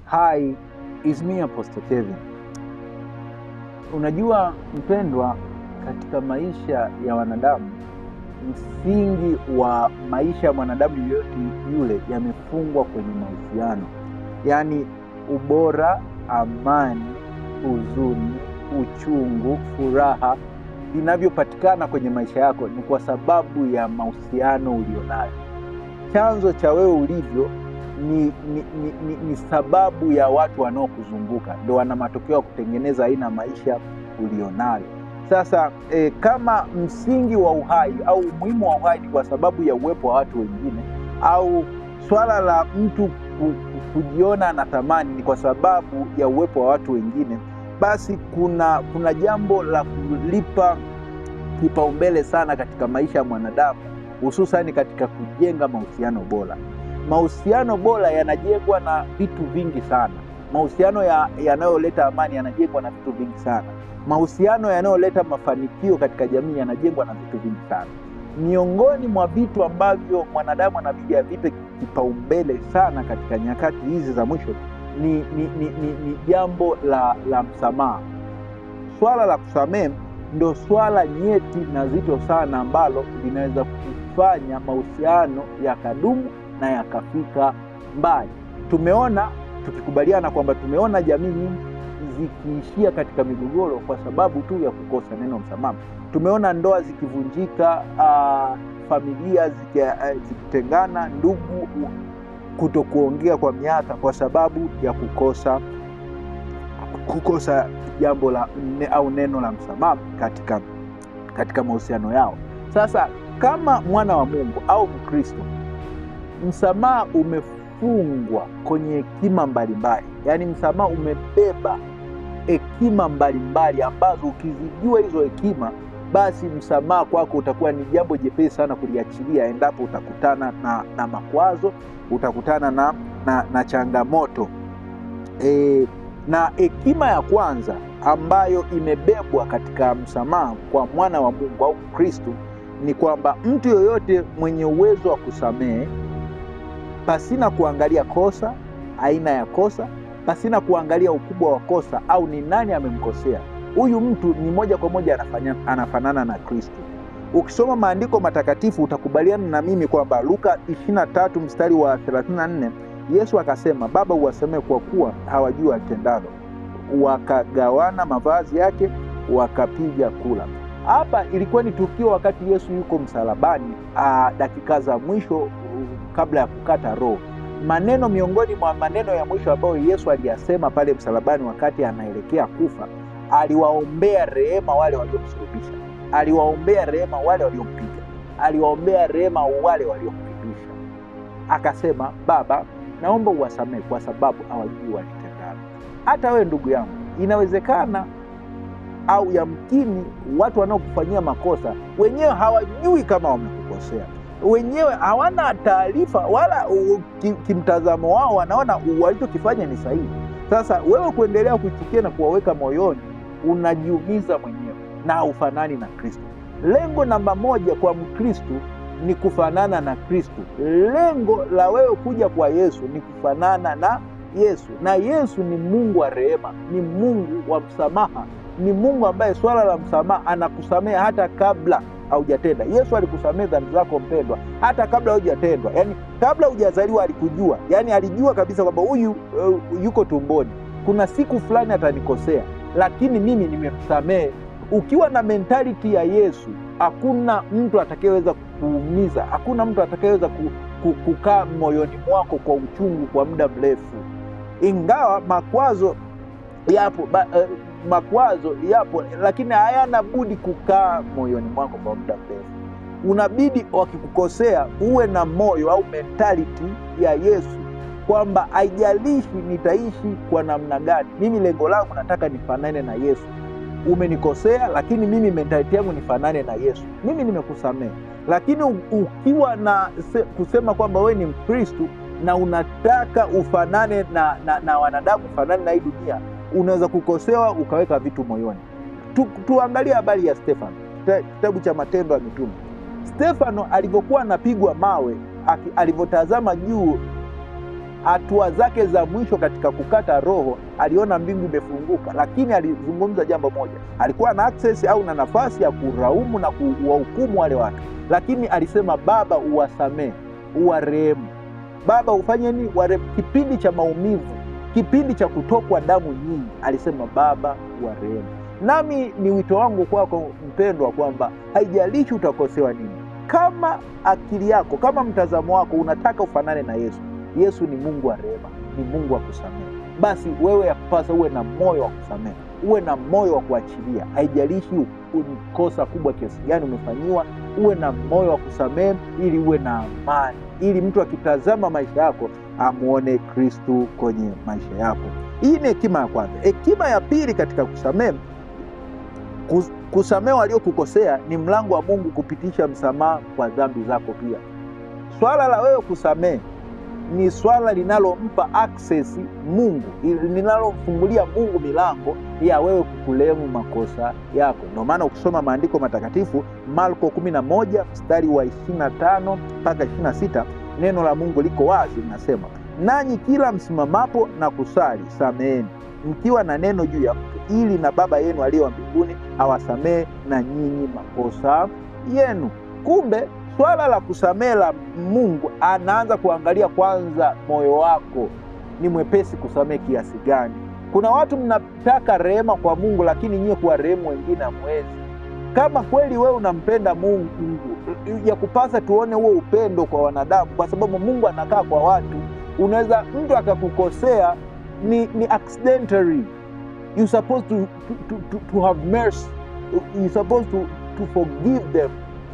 Hi, is me Apostle Kevin. Unajua mpendwa, katika maisha ya wanadamu, msingi wa maisha ya mwanadamu yote yule yamefungwa kwenye mahusiano. Yaani ubora, amani, huzuni, uchungu, furaha vinavyopatikana kwenye maisha yako ni kwa sababu ya mahusiano ulionayo. Chanzo cha wewe ulivyo ni sababu ya watu wanaokuzunguka, ndio wana matokeo ya kutengeneza aina maisha ulionayo. Sasa kama msingi wa uhai au umuhimu wa uhai ni kwa sababu ya uwepo wa watu wengine, au swala la mtu kujiona na thamani ni kwa sababu ya uwepo wa watu wengine, basi kuna jambo la kulipa kipaumbele sana katika maisha ya mwanadamu, hususani katika kujenga mahusiano bora. Mahusiano bora yanajengwa na vitu vingi sana. Mahusiano yanayoleta amani yanajengwa na vitu vingi sana. Mahusiano yanayoleta mafanikio katika jamii yanajengwa na vitu vingi sana. Miongoni mwa vitu ambavyo mwanadamu anabidi avipe kipaumbele sana katika nyakati hizi za mwisho ni jambo la msamaha. Swala la kusamehe ndio swala nyeti na zito sana ambalo linaweza kufanya mahusiano yakadumu na yakafika mbali. Tumeona, tukikubaliana kwamba tumeona jamii nyingi zikiishia katika migogoro kwa sababu tu ya kukosa neno msamaha. Tumeona ndoa zikivunjika, familia zikitengana, ndugu kutokuongea kwa miaka kwa sababu ya kukosa jambo au neno la msamaha katika mahusiano yao. Sasa kama mwana wa Mungu au Mkristo, msamaha umefungwa kwenye hekima mbalimbali. Yaani msamaha umebeba hekima mbalimbali ambazo ukizijua hizo hekima, basi msamaha kwako utakuwa ni jambo jepesi sana kuliachilia endapo utakutana na makwazo, utakutana na changamoto. Na hekima ya kwanza ambayo imebebwa katika msamaha kwa mwana wa Mungu au Kristo ni kwamba mtu yoyote mwenye uwezo wa kusamehe pasina kuangalia kosa, aina ya kosa, pasina kuangalia ukubwa wa kosa au ni nani amemkosea, huyu mtu ni moja kwa moja anafanana na Kristo. Ukisoma maandiko matakatifu utakubaliana na mimi kwamba Luka 23 mstari wa 34, Yesu akasema, Baba uwasamehe kwa kuwa hawajui watendalo. Wakagawana mavazi yake, wakapiga kula. Hapa ilikuwa ni tukio wakati Yesu yuko msalabani, dakika za mwisho kabla ya kukata roho. Maneno miongoni mwa maneno ya mwisho ambayo Yesu aliyasema pale msalabani wakati anaelekea kufa, aliwaombea rehema wale waliomsulubisha, aliwaombea rehema wale waliompiga, aliwaombea rehema wale waliompitisha. Akasema, Baba naomba uwasamehe kwa sababu hawajui walitendalo. Hata wewe ndugu yangu, inawezekana au yamkini watu wanaokufanyia makosa wenyewe hawajui kama wamekukosea, wenyewe hawana taarifa wala kimtazamo wao wanaona walichokifanya ni sahihi. Sasa wewe kuendelea kuchukia na kuwaweka moyoni, unajiumiza mwenyewe na ufanani na Kristo. Lengo namba moja kwa Mkristo ni kufanana na Kristo. Lengo la wewe kuja kwa Yesu ni kufanana na Yesu, na Yesu ni Mungu wa rehema, ni Mungu wa msamaha, ni Mungu ambaye swala la msamaha anakusamehe hata kabla haujatenda. Yesu alikusamehe dhambi zako mpendwa, hata kabla hujatendwa. Yaani kabla hujazaliwa alikujua. Yaani alijua kabisa kwamba huyu yuko tumboni, kuna siku fulani atanikosea, lakini mimi nimemsamehe. Ukiwa na mentality ya Yesu, hakuna mtu atakayeweza kuumiza, hakuna mtu atakayeweza kukaa moyoni mwako kwa uchungu kwa muda mrefu. Ingawa makwazo yapo, lakini hayana budi kukaa moyoni mwako kwa muda mrefu. Unabidi wakikukosea uwe na moyo au mentality ya Yesu kwamba haijalishi nitaishi kwa namna gani, mimi lengo langu nataka nifanane na Yesu. Umenikosea, lakini mimi mentality yangu nifanane na Yesu. Mimi nimekusamehe. Lakini ukiwa na kusema kwamba wewe ni Mkristo na unataka ufanane na wanadamu, ufanane na hii dunia, unaweza kukosewa ukaweka vitu moyoni. Tuangalie habari ya Stefano, kitabu cha Matendo ya Mitume. Stefano alivyokuwa anapigwa mawe, alivyotazama juu hatua zake za mwisho katika kukata roho, aliona mbingu imefunguka, lakini alizungumza jambo moja. Alikuwa na access au na nafasi ya kuraumu na kuwahukumu wale watu, lakini alisema, Baba uwasamehe, uwarehemu. Baba ufanye nini? Warehemu. Kipindi cha maumivu, kipindi cha kutokwa damu nyingi, alisema Baba uwarehemu. Nami ni wito wangu kwako mpendwa, kwamba haijalishi utakosewa nini, kama akili yako, kama mtazamo wako unataka ufanane na Yesu. Yesu ni Mungu wa rehema, ni Mungu wa kusamehe. Basi wewe yakupasa uwe na moyo wa kusamehe, uwe na moyo wa kuachilia. Haijalishi ni kosa kubwa kiasi gani umefanyiwa, uwe na moyo wa kusamehe, ili uwe na amani, ili mtu akitazama maisha yako amuone Kristu kwenye maisha yako. Hii ni hekima ya kwanza. Hekima ya pili katika kusamehe, kusamehe waliokukosea ni mlango wa Mungu kupitisha msamaha kwa dhambi zako pia. Swala la wewe kusamehe ni swala linalompa access Mungu, linalomfungulia Mungu milango ya wewe kukulemu makosa yako. Ndio maana ukisoma maandiko matakatifu, Marko 11 mstari wa 25 mpaka 26, neno la Mungu liko wazi, linasema, nanyi kila msimamapo na kusali, sameheni mkiwa na neno juu ya mtu, ili na Baba yenu aliye wa mbinguni awasamehe na nyinyi makosa yenu. Kumbe swala la kusamehe la Mungu, anaanza kuangalia kwanza moyo wako ni mwepesi kusamehe kiasi gani. Kuna watu mnataka rehema kwa Mungu, lakini nyie kuwa rehemu wengine hamwezi. Kama kweli wewe unampenda Mungu, ya kupasa tuone huo upendo kwa wanadamu, kwa sababu Mungu anakaa kwa watu. Unaweza mtu akakukosea, ni accidentally. You supposed to have mercy. You supposed to forgive them.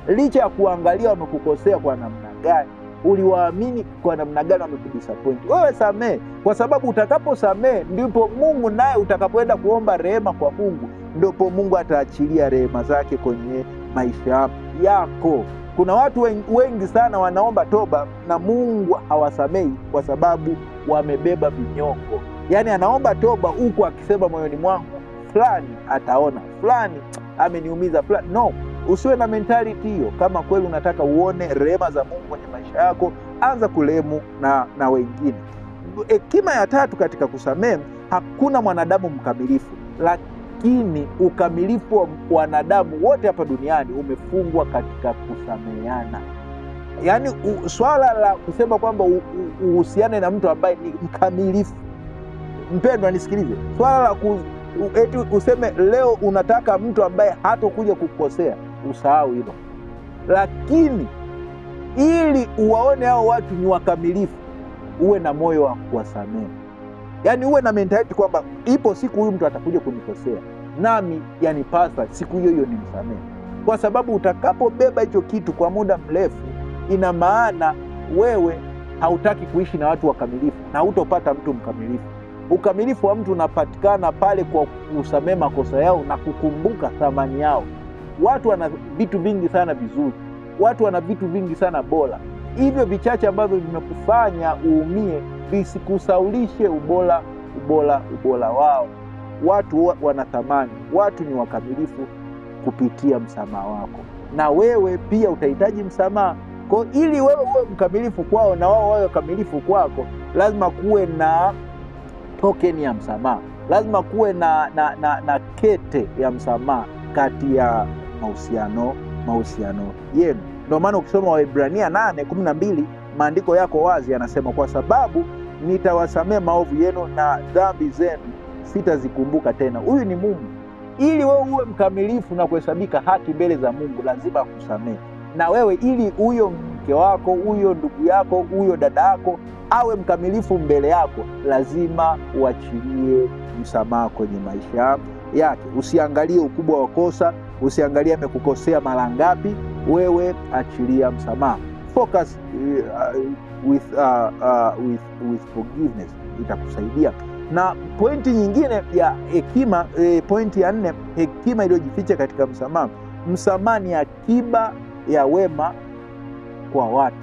Licha ya kuangalia wamekukosea kwa namna gani, uliwaamini kwa namna gani, wamekudisappoint, wewe samehe, kwa sababu utakaposamehe ndipo Mungu naye utakapoenda kuomba rehema kwa Mungu, ndipo Mungu ataachilia rehema zake kwenye maisha yako. Kuna watu wengi sana wanaomba toba na Mungu hawasamehi kwa sababu wamebeba vinyongo. Yaani anaomba toba huku akisema moyoni mwangu, fulani ataona, fulani ameniumiza, fulani. No, usiwe na mentality hiyo. Kama kweli unataka uone rehema za Mungu kwenye maisha yako, anza kulemu na wengine. Hekima ya tatu katika kusamehe, hakuna mwanadamu mkamilifu, lakini ukamilifu wa wanadamu wote hapa duniani umefungwa katika kusameheana. Yaani swala la kusema kwamba uhusiane na mtu ambaye ni mkamilifu, mpendwa nisikilize, swala la eti useme leo unataka mtu ambaye hatakuja kukosea, usahau hilo. Lakini ili uwaone hao watu ni wakamilifu, uwe na moyo wa kuwasamehe. Yaani uwe na mentality kwamba ipo siku huyu mtu atakuja kunikosea, nami yanipasa siku hiyo hiyo nimsamehe. Kwa sababu utakapobeba hicho kitu kwa muda mrefu, ina maana wewe hautaki kuishi na watu wakamilifu na hutopata mtu mkamilifu. Ukamilifu wa mtu unapatikana pale kwa kusamehe makosa yao na kukumbuka thamani yao. Watu wana vitu vingi sana vizuri, watu wana vitu vingi sana bora. Hivyo vichache ambavyo vimekufanya uumie visikusaulishe ubora wao. Watu wana thamani, watu ni wakamilifu kupitia msamaha wako, na wewe pia utahitaji msamaha. Kwa ili wewe uwe mkamilifu kwao na wao wawe wakamilifu kwako, lazima kuwe na token ya msamaha, lazima kuwe na kete ya msamaha kati ya mahusiano yenu. Ndio maana ukisoma Waebrania 8:12 maandiko yako wazi, yanasema, kwa sababu nitawasamehe maovu yenu na dhambi zenu sitazikumbuka tena. Huyu ni Mungu. Ili wewe uwe mkamilifu na kuhesabika haki mbele za Mungu, lazima akusamehe. Na wewe ili huyo mke wako, huyo ndugu yako, huyo dada yako awe mkamilifu mbele yako, lazima uachilie msamaha kwenye maisha yake. Usiangalie ukubwa wa kosa, usiangalie amekukosea mara ngapi, wewe achilia msamaha. Focus with forgiveness, itakusaidia. Na pointi nyingine ya hekima, pointi ya 4, hekima iliyojificha katika msamaha. Msamaha ni akiba ya wema kwa watu.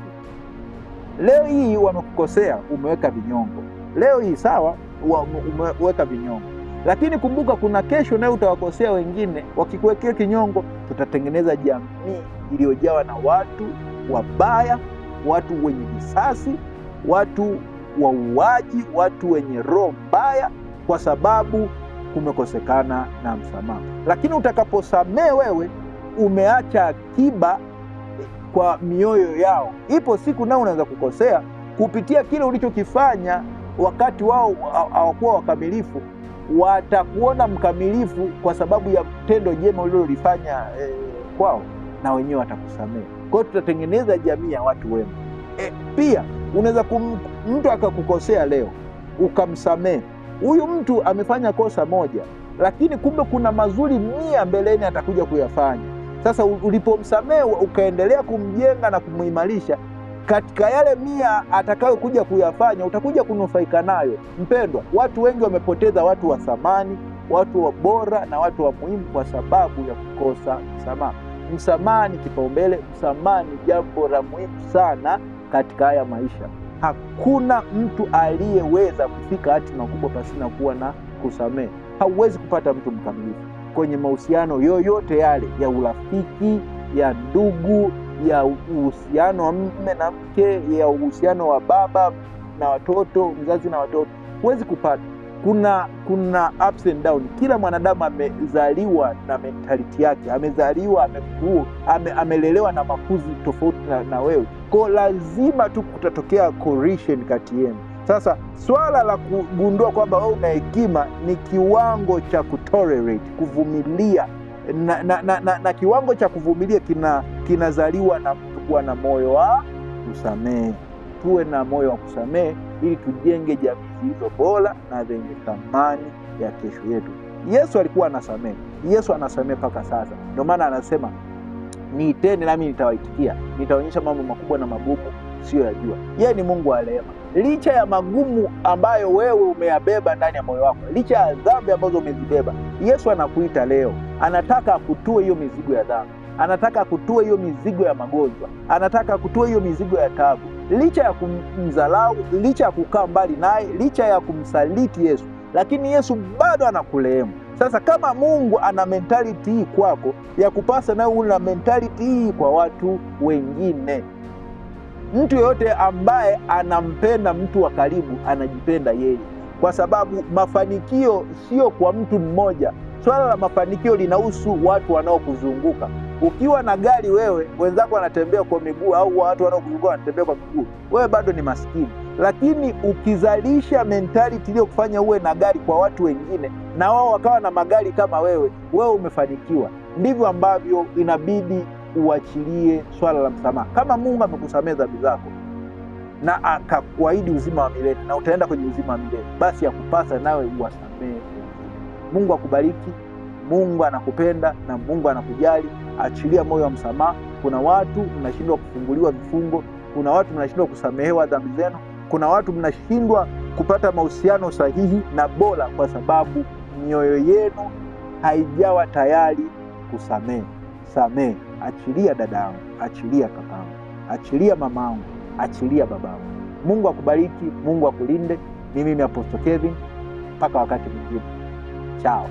Leo hii wamekukosea, umeweka vinyongo. Leo hii sawa, umeweka vinyongo, lakini kumbuka kuna kesho naye utawakosea wengine. Wakikuwekea kinyongo, tutatengeneza jamii iliyojawa na watu wabaya, watu wenye visasi, watu wauaji, watu wenye roho mbaya, kwa sababu kumekosekana na msamaha. Lakini utakaposamehe wewe, umeacha akiba kwa mioyo yao. Ipo siku nao unaweza kukosea kupitia kile ulichokifanya. Wakati wao hawakuwa wakamilifu, watakuona mkamilifu kwa sababu ya tendo jema ulilolifanya kwao, na wenyewe watakusamehe. Kwa hiyo tutatengeneza jamii ya watu wema. Pia unaweza mtu akakukosea leo ukamsamehe. Huyu mtu amefanya kosa moja, lakini kumbe kuna mazuri 100 mbeleni atakuja kuyafanya. Sasa ulipomsamehe ukaendelea kumjenga na kumuimarisha katika yale 100 atakayokuja kuyafanya, utakuja kunufaika nayo. Mpendwa, watu wengi wamepoteza watu wa thamani, watu wa bora na watu wa muhimu kwa sababu ya kukosa msamaha. Msamaha ni kipaumbele. Msamaha ni jambo la muhimu sana katika haya maisha. Hakuna mtu aliyeweza kufika hatima kubwa pasina kuwa na kusamehe. Hauwezi kupata mtu mkamilifu kwenye mahusiano yoyote yale, ya urafiki, ya ndugu, ya uhusiano wa mume na mke, ya uhusiano wa baba na watoto, mzazi na watoto. Huwezi kupata. Kuna ups and down. Kila mwanadamu amezaliwa na mentality yake, amezaliwa, amelelewa na makuzi tofauti na wewe. Kwa lazima tu kutatokea correction kati yenu. Sasa swala la kugundua kwamba wewe una hekima ni kiwango cha kutolerate, kuvumilia, na kiwango cha kuvumilia kinazaliwa na mtu kuwa na moyo wa kusamehe. Tuwe na moyo wa kusamehe ili tujenge jamii zilizo bora na zenye thamani ya kesho yetu. Yesu alikuwa anasamehe. Yesu anasamehe mpaka sasa. Ndio maana anasema, niiteni nami nitawaitikia, nitaonyesha mambo makubwa na magumu sio yajua. Yeye ni Mungu wa rehema. Licha ya magumu ambayo wewe umeyabeba ndani ya moyo wako, licha ya dhambi ambazo umezibeba, Yesu anakuita leo. Anataka akutue hiyo mizigo ya dhambi, anataka akutue hiyo mizigo ya magonjwa, anataka akutue hiyo mizigo ya taabu. Licha ya kumdharau, licha ya kukaa mbali naye, licha ya kumsaliti Yesu, lakini Yesu bado anakurehemu. Sasa kama Mungu ana mentality hii kwako, ya kupasa nawe una mentality hii kwa watu wengine. Mtu yoyote ambaye anampenda mtu wa karibu anajipenda yeye, kwa sababu mafanikio sio kwa mtu mmoja. Swala la mafanikio linahusu watu wanaokuzunguka. Ukiwa na gari wewe, wenzako wanatembea kwa miguu, au watu wanaokuzunguka wanatembea kwa miguu, wewe bado ni maskini. Lakini ukizalisha mentality ile kufanya uwe na gari kwa watu wengine, na wao wakawa na magari kama wewe, wewe umefanikiwa. Ndivyo ambavyo inabidi uachilie swala la msamaha. Kama Mungu amekusamehe dhambi zako na akakuahidi uzima wa milele, na utaenda kwenye uzima wa milele, basi yakupasa nawe uwasamehe. Mungu akubariki. Mungu anakupenda na Mungu anakujali. Achilia moyo wa msamaha. Kuna watu mnashindwa kufunguliwa vifungo, kuna watu mnashindwa kusamehewa dhambi zenu, kuna watu mnashindwa kupata mahusiano sahihi na bora kwa sababu mioyo yenu haijawa tayari kusamehe. Samehe. Achilia dadangu, achilia kakangu, achilia mamangu, achilia babangu. Mungu akubariki, Mungu akulinde. Mimi ni Apostle Kevin, mpaka wakati mwingine. Chao.